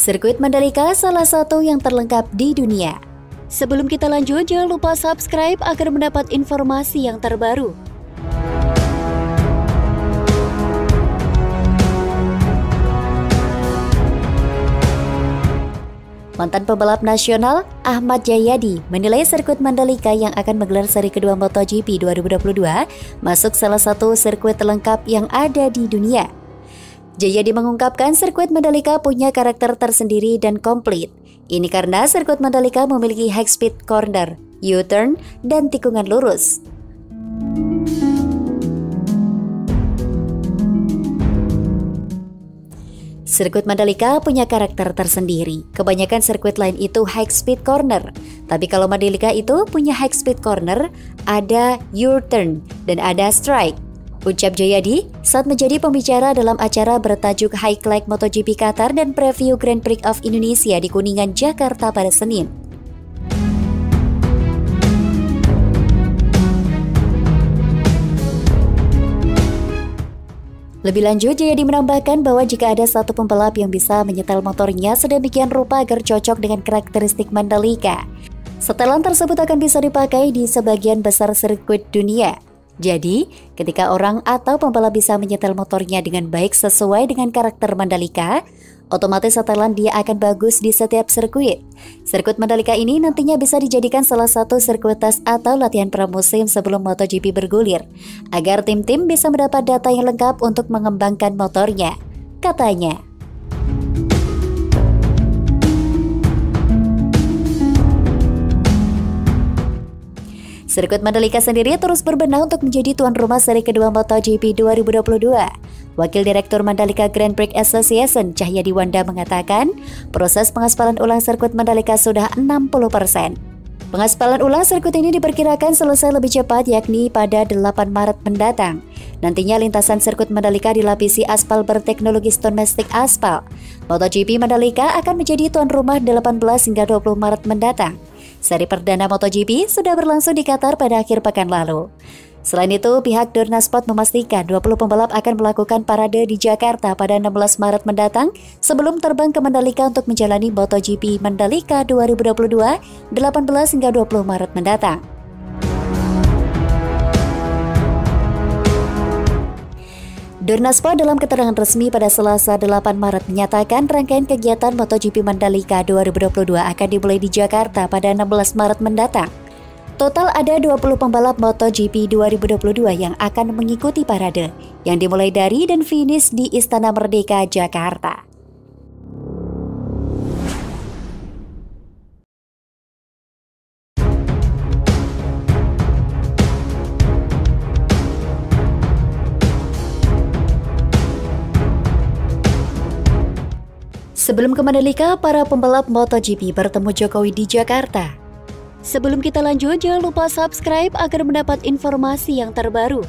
Sirkuit Mandalika salah satu yang terlengkap di dunia. Sebelum kita lanjut, jangan lupa subscribe agar mendapat informasi yang terbaru. Mantan pembalap nasional Ahmad Jayadi menilai sirkuit Mandalika yang akan menggelar seri kedua MotoGP 2022 masuk salah satu sirkuit terlengkap yang ada di dunia. Jayadi mengungkapkan sirkuit Mandalika punya karakter tersendiri dan komplit. Ini karena sirkuit Mandalika memiliki high speed corner, U-turn, dan tikungan lurus. Sirkuit Mandalika punya karakter tersendiri. Kebanyakan sirkuit lain itu high speed corner. Tapi kalau Mandalika itu punya high speed corner, ada U-turn, dan ada strike. Ucap Jayadi saat menjadi pembicara dalam acara bertajuk Highlight MotoGP Qatar dan Preview Grand Prix of Indonesia di Kuningan, Jakarta pada Senin. Lebih lanjut, Jayadi menambahkan bahwa jika ada satu pembalap yang bisa menyetel motornya sedemikian rupa agar cocok dengan karakteristik Mandalika, setelan tersebut akan bisa dipakai di sebagian besar sirkuit dunia. Jadi, ketika orang atau pembalap bisa menyetel motornya dengan baik sesuai dengan karakter Mandalika, otomatis setelan dia akan bagus di setiap sirkuit. Sirkuit Mandalika ini nantinya bisa dijadikan salah satu sirkuit tes atau latihan pramusim sebelum MotoGP bergulir, agar tim-tim bisa mendapat data yang lengkap untuk mengembangkan motornya, katanya. Sirkuit Mandalika sendiri terus berbenah untuk menjadi tuan rumah seri kedua MotoGP 2022. Wakil Direktur Mandalika Grand Prix Association Cahyadi Wanda mengatakan, proses pengaspalan ulang sirkuit Mandalika sudah 60%. Pengaspalan ulang sirkuit ini diperkirakan selesai lebih cepat, yakni pada 8 Maret mendatang. Nantinya lintasan sirkuit Mandalika dilapisi aspal berteknologi Stone Mastic Aspal. MotoGP Mandalika akan menjadi tuan rumah 18 hingga 20 Maret mendatang. Seri perdana MotoGP sudah berlangsung di Qatar pada akhir pekan lalu. Selain itu, pihak Dorna Sport memastikan 20 pembalap akan melakukan parade di Jakarta pada 16 Maret mendatang sebelum terbang ke Mandalika untuk menjalani MotoGP Mandalika 2022 18 hingga 20 Maret mendatang. Dorna Sport dalam keterangan resmi pada Selasa 8 Maret menyatakan rangkaian kegiatan MotoGP Mandalika 2022 akan dimulai di Jakarta pada 16 Maret mendatang. Total ada 20 pembalap MotoGP 2022 yang akan mengikuti parade, yang dimulai dari dan finish di Istana Merdeka, Jakarta. Sebelum ke Mandalika, para pembalap MotoGP bertemu Jokowi di Jakarta. Sebelum kita lanjut, jangan lupa subscribe agar mendapat informasi yang terbaru.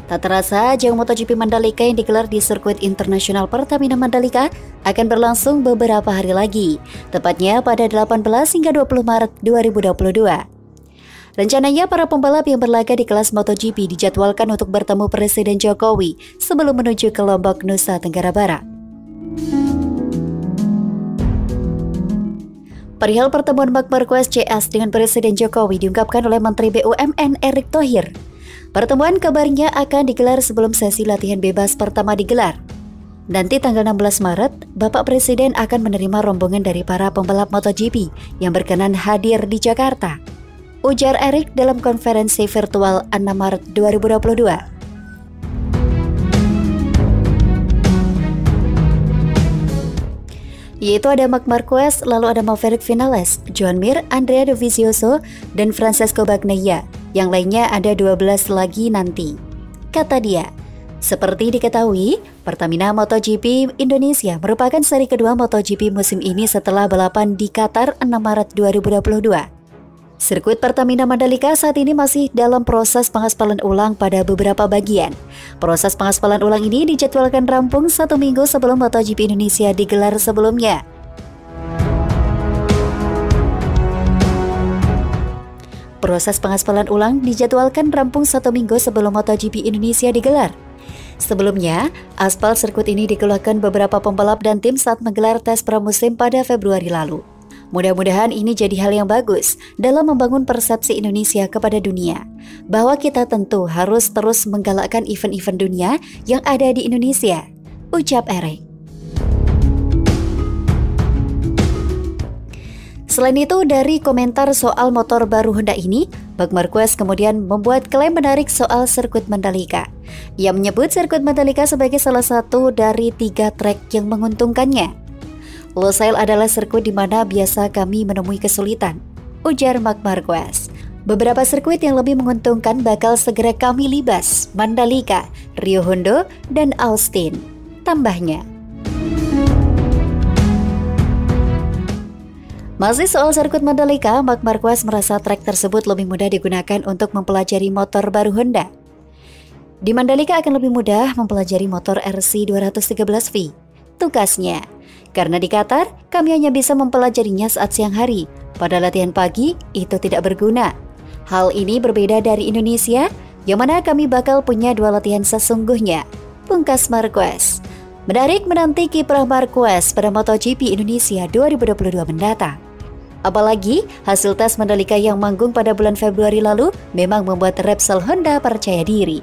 Tak terasa, ajang MotoGP Mandalika yang digelar di sirkuit internasional Pertamina Mandalika akan berlangsung beberapa hari lagi, tepatnya pada 18 hingga 20 Maret 2022. Rencananya para pembalap yang berlaga di kelas MotoGP dijadwalkan untuk bertemu Presiden Jokowi sebelum menuju ke Lombok, Nusa Tenggara Barat. Perihal pertemuan Marc Marquez CS dengan Presiden Jokowi diungkapkan oleh Menteri BUMN Erick Thohir. Pertemuan kabarnya akan digelar sebelum sesi latihan bebas pertama digelar. Nanti tanggal 16 Maret, Bapak Presiden akan menerima rombongan dari para pembalap MotoGP yang berkenan hadir di Jakarta, ujar Erick dalam konferensi virtual 6 Maret 2022. Yaitu ada Marc Marquez, lalu ada Maverick Vinales, Joan Mir, Andrea Dovizioso, dan Francesco Bagnaia. Yang lainnya ada 12 lagi nanti. Kata dia, seperti diketahui, Pertamina MotoGP Indonesia merupakan seri kedua MotoGP musim ini setelah balapan di Qatar 6 Maret 2022. Sirkuit Pertamina Mandalika saat ini masih dalam proses pengaspalan ulang pada beberapa bagian. Proses pengaspalan ulang ini dijadwalkan rampung 1 minggu sebelum MotoGP Indonesia digelar sebelumnya. Proses pengaspalan ulang dijadwalkan rampung 1 minggu sebelum MotoGP Indonesia digelar. Sebelumnya, aspal sirkuit ini dikeluarkan beberapa pembalap dan tim saat menggelar tes pramusim pada Februari lalu. Mudah-mudahan ini jadi hal yang bagus dalam membangun persepsi Indonesia kepada dunia, bahwa kita tentu harus terus menggalakkan event-event dunia yang ada di Indonesia, ucap Eric. Selain itu, dari komentar soal motor baru Honda ini, Marc Marquez kemudian membuat klaim menarik soal sirkuit Mandalika. Ia menyebut sirkuit Mandalika sebagai salah satu dari 3 trek yang menguntungkannya. Losail adalah sirkuit di mana biasa kami menemui kesulitan, ujar Marc Marquez. Beberapa sirkuit yang lebih menguntungkan bakal segera kami libas, Mandalika, Rio Hondo, dan Austin, tambahnya. Masih soal sirkuit Mandalika, Marc Marquez merasa trek tersebut lebih mudah digunakan untuk mempelajari motor baru Honda. Di Mandalika akan lebih mudah mempelajari motor RC213V. Tugasnya, karena di Qatar, kami hanya bisa mempelajarinya saat siang hari. Pada latihan pagi, itu tidak berguna. Hal ini berbeda dari Indonesia, yang mana kami bakal punya 2 latihan sesungguhnya, pungkas Marquez. Menarik menanti kiprah Marquez pada MotoGP Indonesia 2022 mendatang. Apalagi, hasil tes Mandalika yang manggung pada bulan Februari lalu memang membuat Repsol Honda percaya diri.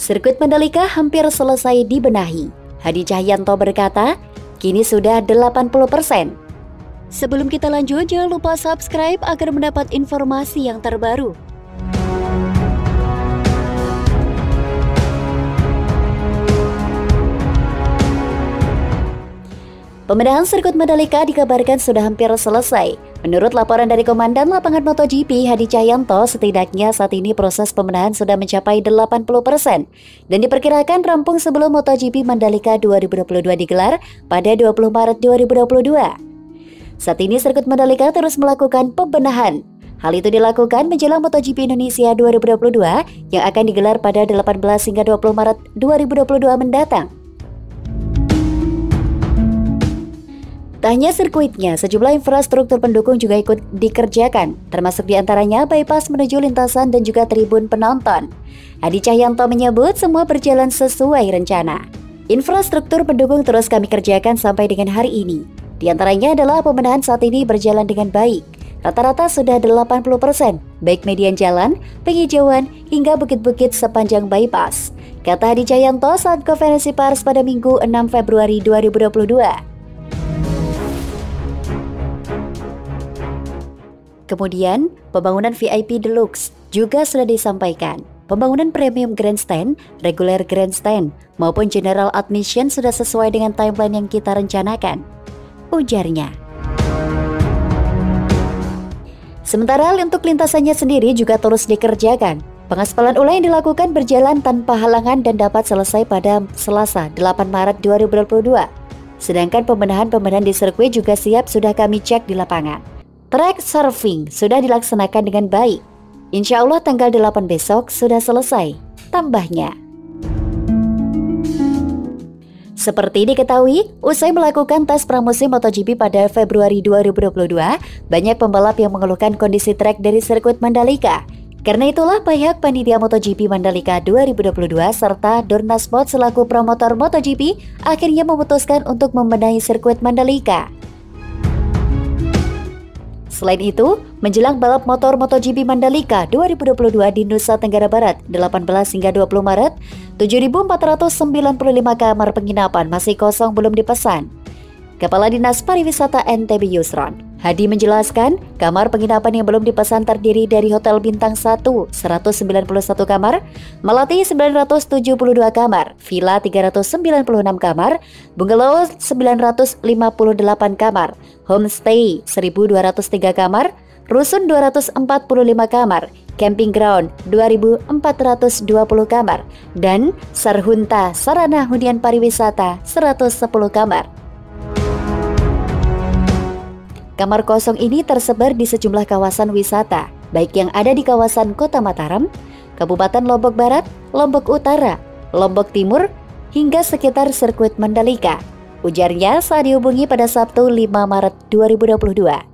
Sirkuit Mandalika hampir selesai dibenahi. Hadi Cahyanto berkata, kini sudah 80%. Sebelum kita lanjut, jangan lupa subscribe agar mendapat informasi yang terbaru. Pembenahan sirkuit Mandalika dikabarkan sudah hampir selesai. Menurut laporan dari Komandan Lapangan MotoGP Hadi Cahyanto, setidaknya saat ini proses pembenahan sudah mencapai 80% dan diperkirakan rampung sebelum MotoGP Mandalika 2022 digelar pada 20 Maret 2022. Saat ini sirkuit Mandalika terus melakukan pembenahan. Hal itu dilakukan menjelang MotoGP Indonesia 2022 yang akan digelar pada 18 hingga 20 Maret 2022 mendatang. Tak hanya sirkuitnya, sejumlah infrastruktur pendukung juga ikut dikerjakan, termasuk diantaranya bypass menuju lintasan dan juga tribun penonton. Hadi Cahyanto menyebut semua berjalan sesuai rencana. Infrastruktur pendukung terus kami kerjakan sampai dengan hari ini. Di antaranya adalah pembenahan saat ini berjalan dengan baik. Rata-rata sudah 80%, baik median jalan, penghijauan, hingga bukit-bukit sepanjang bypass, kata Hadi Cahyanto saat konferensi pers pada Minggu 6 Februari 2022. Kemudian, pembangunan VIP Deluxe juga sudah disampaikan. Pembangunan Premium Grandstand, Regular Grandstand, maupun General Admission sudah sesuai dengan timeline yang kita rencanakan, ujarnya. Sementara untuk lintasannya sendiri juga terus dikerjakan. Pengaspalan ulang yang dilakukan berjalan tanpa halangan dan dapat selesai pada Selasa 8 Maret 2022. Sedangkan pembenahan di sirkuit juga siap sudah kami cek di lapangan. Track surfing sudah dilaksanakan dengan baik. Insya Allah tanggal 8 besok sudah selesai, tambahnya. Seperti diketahui, usai melakukan tes pramusim MotoGP pada Februari 2022, banyak pembalap yang mengeluhkan kondisi trek dari sirkuit Mandalika. Karena itulah pihak panitia MotoGP Mandalika 2022 serta Dorna Sport selaku promotor MotoGP akhirnya memutuskan untuk membenahi sirkuit Mandalika. Selain itu, menjelang balap motor MotoGP Mandalika 2022 di Nusa Tenggara Barat 18 hingga 20 Maret, 7.495 kamar penginapan masih kosong belum dipesan. Kepala Dinas Pariwisata NTB Yusron Hadi menjelaskan, kamar penginapan yang belum dipesan terdiri dari Hotel Bintang 1 191 kamar, Melati 972 kamar, Villa 396 kamar, Bungalow 958 kamar, Homestay 1203 kamar, Rusun 245 kamar, Camping Ground 2.420 kamar, dan Sarhunta Sarana Hunian Pariwisata 110 kamar. Kamar kosong ini tersebar di sejumlah kawasan wisata, baik yang ada di kawasan Kota Mataram, Kabupaten Lombok Barat, Lombok Utara, Lombok Timur, hingga sekitar sirkuit Mandalika, ujarnya saat dihubungi pada Sabtu 5 Maret 2022.